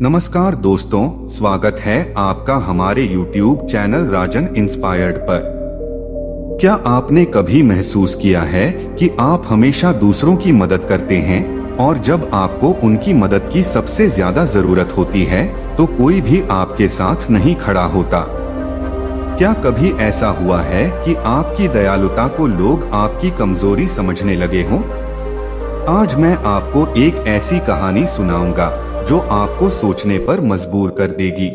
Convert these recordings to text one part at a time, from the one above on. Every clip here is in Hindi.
नमस्कार दोस्तों, स्वागत है आपका हमारे YouTube चैनल राजन इंस्पायर्ड पर। क्या आपने कभी महसूस किया है कि आप हमेशा दूसरों की मदद करते हैं और जब आपको उनकी मदद की सबसे ज्यादा जरूरत होती है तो कोई भी आपके साथ नहीं खड़ा होता? क्या कभी ऐसा हुआ है कि आपकी दयालुता को लोग आपकी कमजोरी समझने लगे हों? आज मैं आपको एक ऐसी कहानी सुनाऊंगा जो आपको सोचने पर मजबूर कर देगी।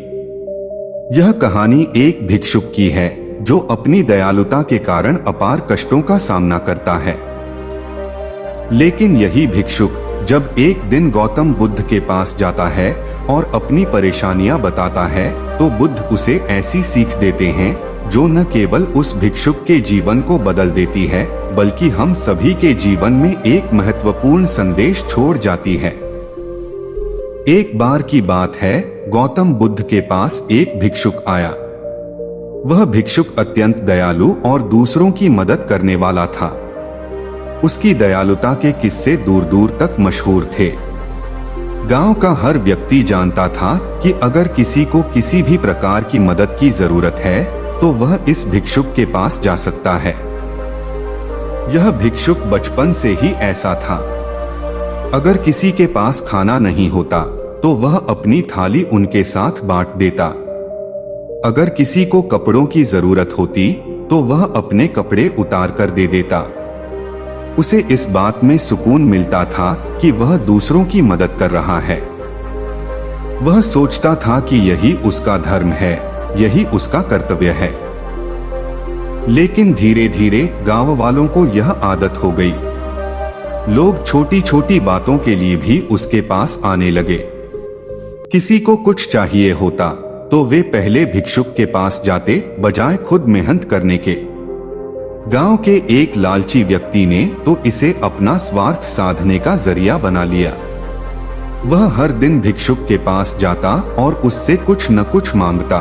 यह कहानी एक भिक्षुक की है जो अपनी दयालुता के कारण अपार कष्टों का सामना करता है। लेकिन यही भिक्षुक जब एक दिन गौतम बुद्ध के पास जाता है और अपनी परेशानियां बताता है तो बुद्ध उसे ऐसी सीख देते हैं जो न केवल उस भिक्षुक के जीवन को बदल देती है बल्कि हम सभी के जीवन में एक महत्वपूर्ण संदेश छोड़ जाती है। एक बार की बात है, गौतम बुद्ध के पास एक भिक्षुक आया। वह भिक्षुक अत्यंत दयालु और दूसरों की मदद करने वाला था। उसकी दयालुता के किस्से दूर दूर तक मशहूर थे। गांव का हर व्यक्ति जानता था कि अगर किसी को किसी भी प्रकार की मदद की जरूरत है तो वह इस भिक्षुक के पास जा सकता है। यह भिक्षुक बचपन से ही ऐसा था। अगर किसी के पास खाना नहीं होता तो वह अपनी थाली उनके साथ बांट देता। अगर किसी को कपड़ों की जरूरत होती तो वह अपने कपड़े उतार कर दे देता। उसे इस बात में सुकून मिलता था कि वह दूसरों की मदद कर रहा है। वह सोचता था कि यही उसका धर्म है, यही उसका कर्तव्य है। लेकिन धीरे धीरे गांव वालों को यह आदत हो गई। लोग छोटी छोटी बातों के लिए भी उसके पास आने लगे। किसी को कुछ चाहिए होता तो वे पहले भिक्षुक के पास जाते बजाय खुद मेहनत करने के। गांव के एक लालची व्यक्ति ने तो इसे अपना स्वार्थ साधने का जरिया बना लिया। वह हर दिन भिक्षुक के पास जाता और उससे कुछ न कुछ मांगता।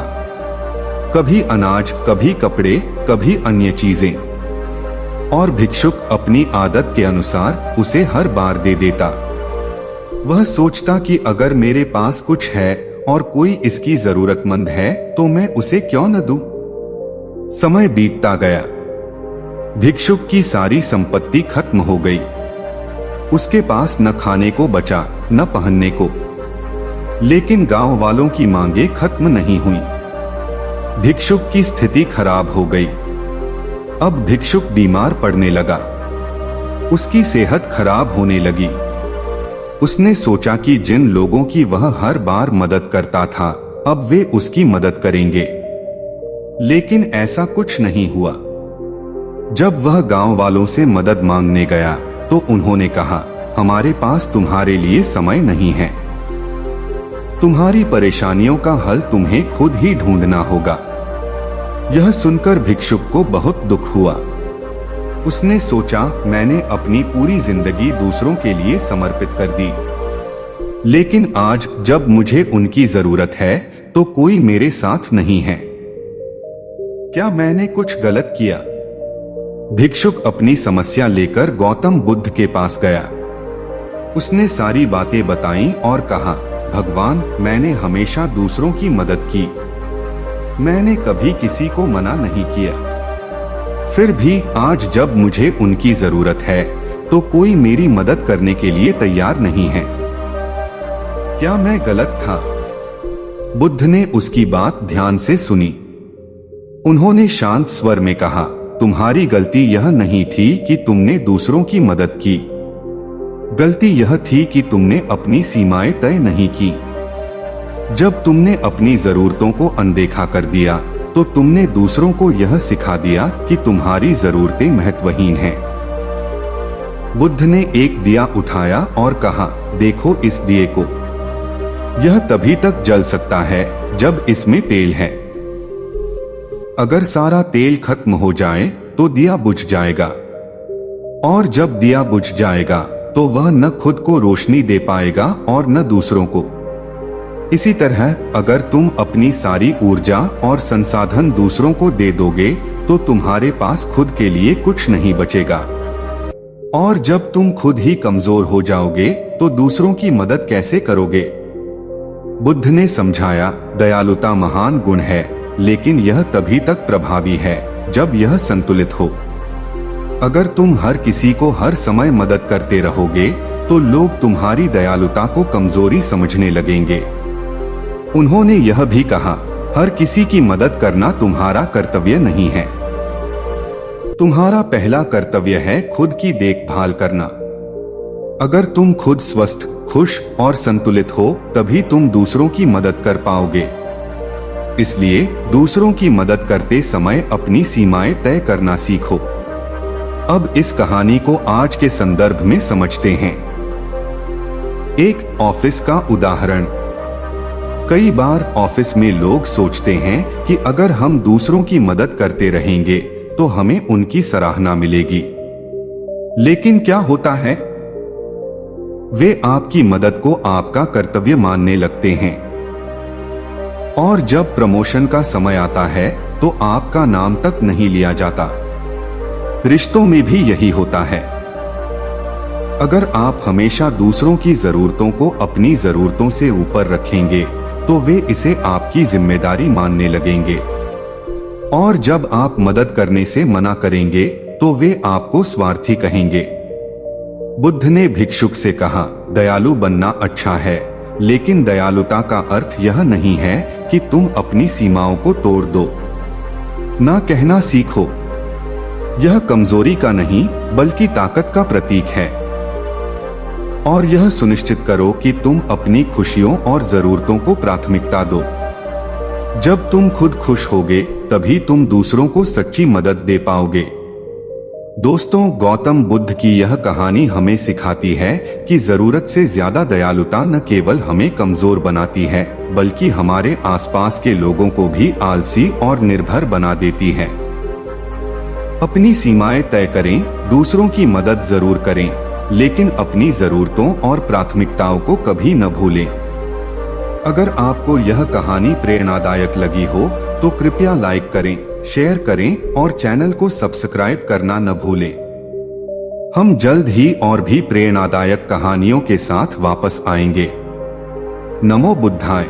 कभी अनाज, कभी कपड़े, कभी अन्य चीजें। और भिक्षुक अपनी आदत के अनुसार उसे हर बार दे देता। वह सोचता कि अगर मेरे पास कुछ है और कोई इसकी जरूरतमंद है तो मैं उसे क्यों न दूं? समय बीतता गया। भिक्षुक की सारी संपत्ति खत्म हो गई। उसके पास न खाने को बचा न पहनने को। लेकिन गांव वालों की मांगे खत्म नहीं हुई। भिक्षुक की स्थिति खराब हो गई। अब भिक्षुक बीमार पड़ने लगा। उसकी सेहत खराब होने लगी। उसने सोचा कि जिन लोगों की वह हर बार मदद करता था अब वे उसकी मदद करेंगे। लेकिन ऐसा कुछ नहीं हुआ। जब वह गांव वालों से मदद मांगने गया तो उन्होंने कहा, हमारे पास तुम्हारे लिए समय नहीं है। तुम्हारी परेशानियों का हल तुम्हें खुद ही ढूंढना होगा। यह सुनकर भिक्षुक को बहुत दुख हुआ। उसने सोचा, मैंने अपनी पूरी जिंदगी दूसरों के लिए समर्पित कर दी, लेकिन आज जब मुझे उनकी जरूरत है तो कोई मेरे साथ नहीं है। क्या मैंने कुछ गलत किया? भिक्षुक अपनी समस्या लेकर गौतम बुद्ध के पास गया। उसने सारी बातें बताईं और कहा, भगवान, मैंने हमेशा दूसरों की मदद की। मैंने कभी किसी को मना नहीं किया। फिर भी आज जब मुझे उनकी जरूरत है तो कोई मेरी मदद करने के लिए तैयार नहीं है। क्या मैं गलत था? बुद्ध ने उसकी बात ध्यान से सुनी। उन्होंने शांत स्वर में कहा, तुम्हारी गलती यह नहीं थी कि तुमने दूसरों की मदद की। गलती यह थी कि तुमने अपनी सीमाएं तय नहीं की। जब तुमने अपनी जरूरतों को अनदेखा कर दिया तो तुमने दूसरों को यह सिखा दिया कि तुम्हारी जरूरतें महत्वहीन हैं। बुद्ध ने एक दिया उठाया और कहा, देखो इस दिए को। यह तभी तक जल सकता है जब इसमें तेल है। अगर सारा तेल खत्म हो जाए तो दिया बुझ जाएगा। और जब दिया बुझ जाएगा तो वह न खुद को रोशनी दे पाएगा और न दूसरों को। इसी तरह अगर तुम अपनी सारी ऊर्जा और संसाधन दूसरों को दे दोगे तो तुम्हारे पास खुद के लिए कुछ नहीं बचेगा। और जब तुम खुद ही कमजोर हो जाओगे तो दूसरों की मदद कैसे करोगे? बुद्ध ने समझाया, दयालुता महान गुण है, लेकिन यह तभी तक प्रभावी है जब यह संतुलित हो। अगर तुम हर किसी को हर समय मदद करते रहोगे तो लोग तुम्हारी दयालुता को कमजोरी समझने लगेंगे। उन्होंने यह भी कहा, हर किसी की मदद करना तुम्हारा कर्तव्य नहीं है। तुम्हारा पहला कर्तव्य है खुद की देखभाल करना। अगर तुम खुद स्वस्थ, खुश और संतुलित हो तभी तुम दूसरों की मदद कर पाओगे। इसलिए दूसरों की मदद करते समय अपनी सीमाएं तय करना सीखो। अब इस कहानी को आज के संदर्भ में समझते हैं। एक ऑफिस का उदाहरण। कई बार ऑफिस में लोग सोचते हैं कि अगर हम दूसरों की मदद करते रहेंगे तो हमें उनकी सराहना मिलेगी। लेकिन क्या होता है? वे आपकी मदद को आपका कर्तव्य मानने लगते हैं। और जब प्रमोशन का समय आता है तो आपका नाम तक नहीं लिया जाता। रिश्तों में भी यही होता है। अगर आप हमेशा दूसरों की जरूरतों को अपनी जरूरतों से ऊपर रखेंगे तो वे इसे आपकी जिम्मेदारी मानने लगेंगे। और जब आप मदद करने से मना करेंगे तो वे आपको स्वार्थी कहेंगे। बुद्ध ने भिक्षुक से कहा, दयालु बनना अच्छा है, लेकिन दयालुता का अर्थ यह नहीं है कि तुम अपनी सीमाओं को तोड़ दो। ना कहना सीखो। यह कमजोरी का नहीं बल्कि ताकत का प्रतीक है। और यह सुनिश्चित करो कि तुम अपनी खुशियों और जरूरतों को प्राथमिकता दो। जब तुम खुद खुश होगे तभी तुम दूसरों को सच्ची मदद दे पाओगे। दोस्तों, गौतम बुद्ध की यह कहानी हमें सिखाती है कि जरूरत से ज्यादा दयालुता न केवल हमें कमजोर बनाती है बल्कि हमारे आसपास के लोगों को भी आलसी और निर्भर बना देती है। अपनी सीमाएं तय करें, दूसरों की मदद जरूर करें, लेकिन अपनी जरूरतों और प्राथमिकताओं को कभी न भूलें। अगर आपको यह कहानी प्रेरणादायक लगी हो तो कृपया लाइक करें, शेयर करें और चैनल को सब्सक्राइब करना न भूलें। हम जल्द ही और भी प्रेरणादायक कहानियों के साथ वापस आएंगे। नमो बुद्धाय।